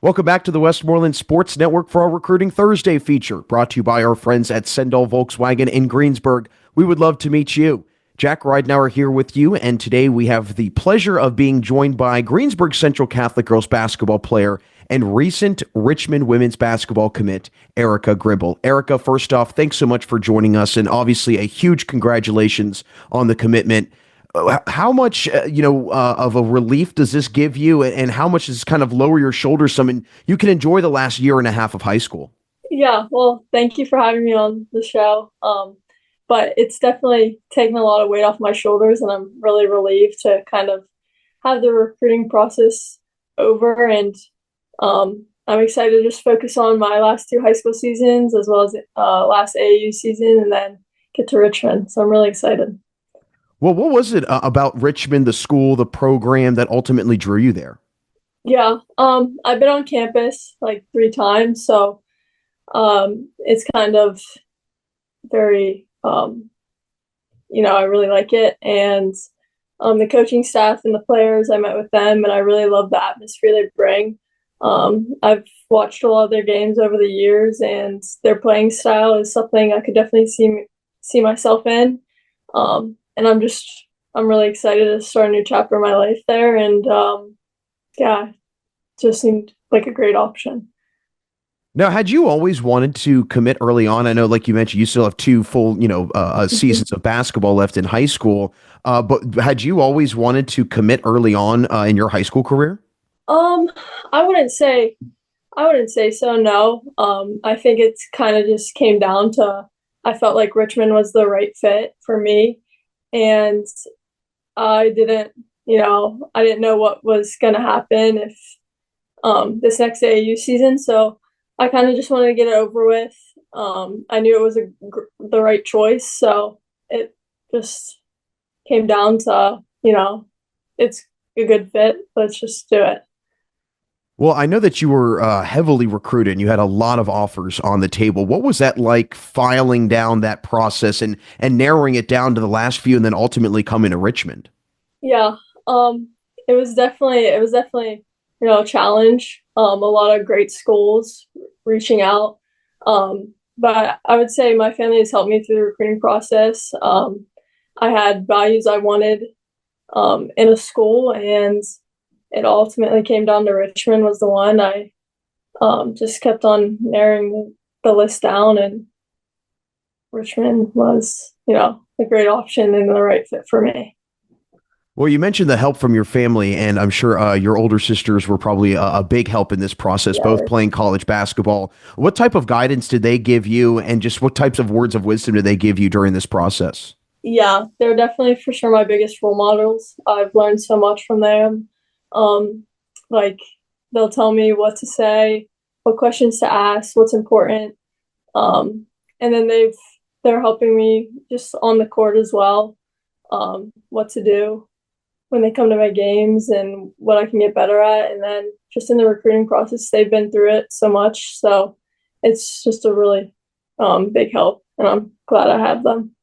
Welcome back to the Westmoreland Sports Network for our Recruiting Thursday feature, brought to you by our friends at Sendell Volkswagen in Greensburg. We would love to meet you. Jack Ridenour here with you, and today we have the pleasure of being joined by Greensburg Central Catholic girls basketball player and recent Richmond women's basketball commit, Erica Gribble. Erica, first off, thanks so much for joining us, and obviously a huge congratulations on the commitment. How much, of a relief does this give you, and how much does this kind of lower your shoulders some, and you can enjoy the last year and a half of high school? Yeah, well, thank you for having me on the show. But it's definitely taken a lot of weight off my shoulders, and I'm really relieved to kind of have the recruiting process over. And I'm excited to just focus on my last two high school seasons as well as last AAU season, and then get to Richmond. So I'm really excited. Well, what was it about Richmond, the school, the program that ultimately drew you there? Yeah, I've been on campus like 3 times, so it's kind of very I really like it. And the coaching staff and the players, I met with them, and I really love the atmosphere they bring. I've watched a lot of their games over the years, and their playing style is something I could definitely see myself in. And I'm really excited to start a new chapter of my life there. And yeah, it just seemed like a great option. Now, had you always wanted to commit early on? I know, like you mentioned, you still have two full, seasons of basketball left in high school. But had you always wanted to commit early on in your high school career? Um, I wouldn't say I wouldn't say so, no. I think it's kind of just came down to I felt like Richmond was the right fit for me, and I didn't, I didn't know what was going to happen if this next AAU season, so I kind of just wanted to get it over with. I knew it was the right choice, so it just came down to, it's a good fit. Let's just do it. Well, I know that you were heavily recruited and you had a lot of offers on the table. What was that like filing down that process and narrowing it down to the last few and then ultimately coming to Richmond? Yeah. It was definitely a challenge. A lot of great schools reaching out. But I would say my family has helped me through the recruiting process. I had values I wanted in a school, and it ultimately came down to Richmond was the one. I just kept on narrowing the list down, and Richmond was, a great option and the right fit for me. Well, you mentioned the help from your family, and I'm sure your older sisters were probably a big help in this process, both Yeah. playing college basketball. What type of guidance did they give you, and just what types of words of wisdom did they give you during this process? Yeah, they're definitely for sure my biggest role models. I've learned so much from them. Um, like they'll tell me what to say, what questions to ask, what's important. And then they're helping me just on the court as well, what to do when they come to my games and what I can get better at. And then just in the recruiting process, they've been through it so much. So it's just a really big help, and I'm glad I have them.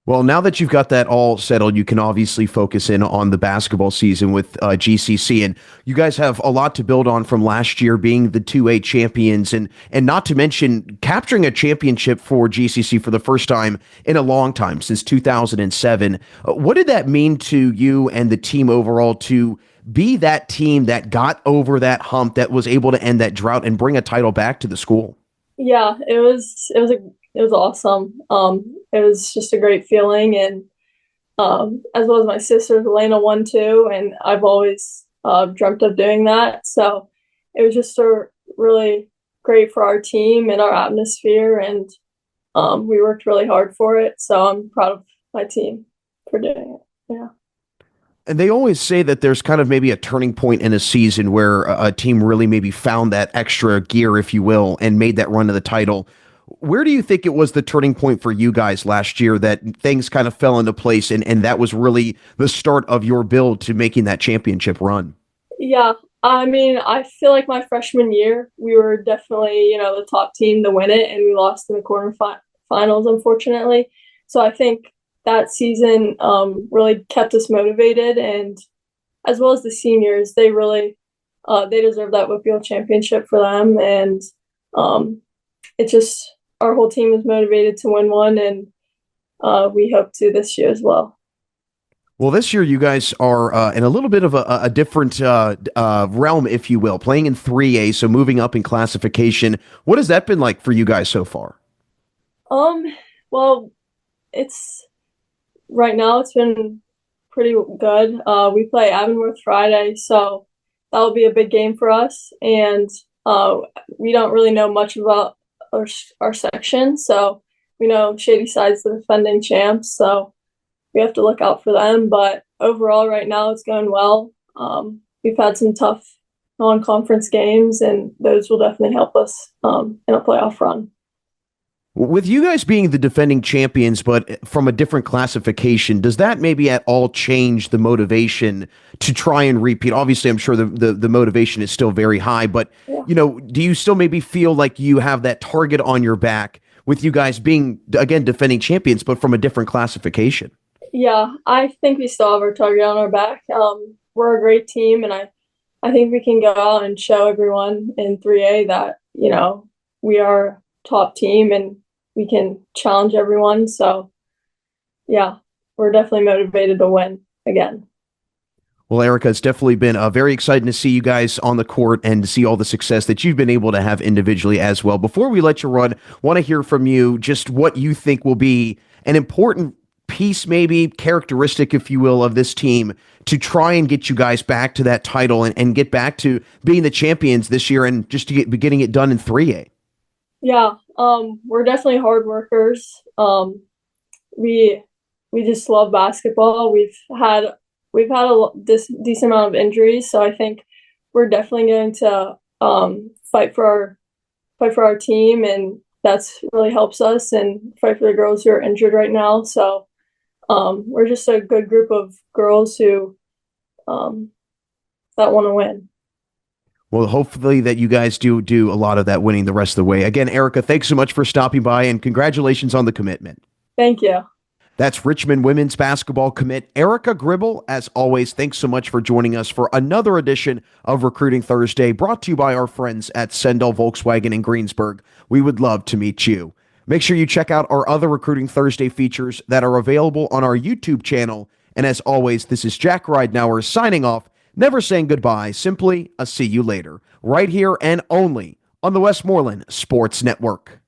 Well, now that you've got that all settled, you can obviously focus in on the basketball season with GCC, and you guys have a lot to build on from last year being the 2A champions, and not to mention capturing a championship for GCC for the first time in a long time since 2007. What did that mean to you and the team overall to be that team that got over that hump, that was able to end that drought and bring a title back to the school? Yeah, it was awesome. It was just a great feeling, and as well as my sisters, Elena won too, and I've always dreamt of doing that. So it was just really great for our team and our atmosphere, and we worked really hard for it. So I'm proud of my team for doing it. Yeah. And they always say that there's kind of maybe a turning point in a season where a team really maybe found that extra gear, if you will, and made that run to the title. Where do you think it was the turning point for you guys last year that things kind of fell into place and that was really the start of your build to making that championship run? Yeah, I mean, I feel like my freshman year, we were definitely, the top team to win it, and we lost in the quarterfinals, unfortunately. So I think that season really kept us motivated, and as well as the seniors, they really they deserve that Whitfield championship for them. And it's just our whole team is motivated to win one, and we hope to this year as well. Well, this year you guys are in a little bit of a different realm, if you will, playing in 3A, so moving up in classification. What has that been like for you guys so far? Well, it's right now it's been pretty good. We play Avonworth Friday, so that'll be a big game for us. And we don't really know much about our section, so we know Shady Side's the defending champs, so we have to look out for them. But overall, right now, it's going well. We've had some tough non-conference games, and those will definitely help us in a playoff run. With you guys being the defending champions, but from a different classification, does that maybe at all change the motivation to try and repeat? Obviously, I'm sure the motivation is still very high, but Yeah. do you still maybe feel like you have that target on your back with you guys being, again, defending champions, but from a different classification? Yeah, I think we still have our target on our back. We're a great team, and I think we can go out and show everyone in 3A that, we are a top team and we can challenge everyone. So, yeah, we're definitely motivated to win again. Well, Erica, it's definitely been very exciting to see you guys on the court and to see all the success that you've been able to have individually as well. Before we let you run, want to hear from you just what you think will be an important piece, maybe characteristic, if you will, of this team to try and get you guys back to that title and get back to being the champions this year and just to be getting it done in 3A. Yeah, we're definitely hard workers. We just love basketball. We've had a decent amount of injuries, so I think we're definitely going to fight for our team, and that's really helps us, and fight for the girls who are injured right now. So we're just a good group of girls who that want to win. Well, hopefully that you guys do a lot of that winning the rest of the way. Again, Erica, thanks so much for stopping by and congratulations on the commitment. Thank you. That's Richmond women's basketball commit Erica Gribble. As always, thanks so much for joining us for another edition of Recruiting Thursday, brought to you by our friends at Sendell Volkswagen in Greensburg. We would love to meet you. Make sure you check out our other Recruiting Thursday features that are available on our YouTube channel. And as always, this is Jack Ridenour signing off, never saying goodbye, simply a see you later, right here and only on the Westmoreland Sports Network.